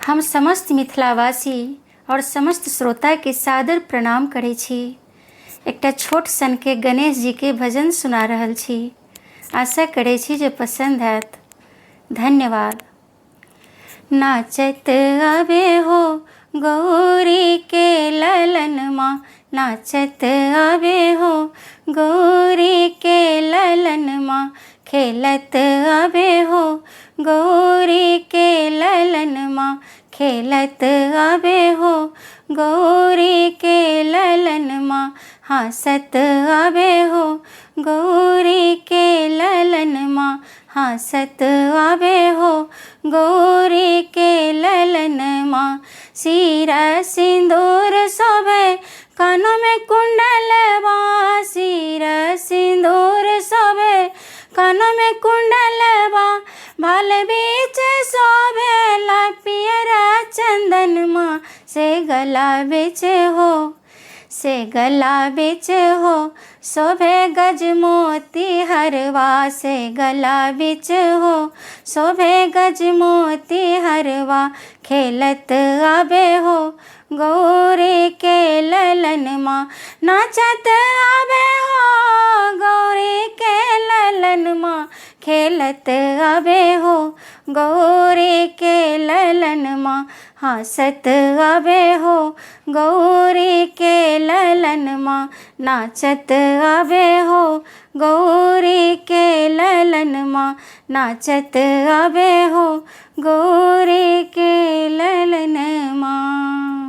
हम समस्त मिथिलावासी और समस्त श्रोता के सादर प्रणाम करै छी। एकटा छोट सन के गणेश जी के भजन सुना रहल छी। आशा करै छी जे पसंद हैत। धन्यवाद। नाचत आवे हो गौरी के ललन माँ, नाचत आवे हो गौरी के ललन माँ, खेलत आवे हो गौरी के ललन माँ, खेलत आवे हो गौरी के ललन माँ, हंसत आवे हो गौरी के ललन माँ, हंसत आवे हो गौरी के ललन माँ। सिरा सिंदूर शोभे कानों में कुंडलवा, सिरा सिंदूर शोभे कानों में कुंडलवा, बाल बीच शोभेला पियरा चंदन माँ, से गला बीच हो, से गला बीच हो शोभे गज मोती हरवा, से गला बीच हो शोभे गज मोती हरवा, खेलत आवे हो गौरी के ललन माँ, नाचत आवे हो गौरी के ललन माँ, खेलत आवे हो गौरी के ललन माँ, हंसत आवे हो गौरी के ललन माँ, नाचत आवे हो गौरी के ललन माँ, नाचत आवे हो गौरी के ललन माँ।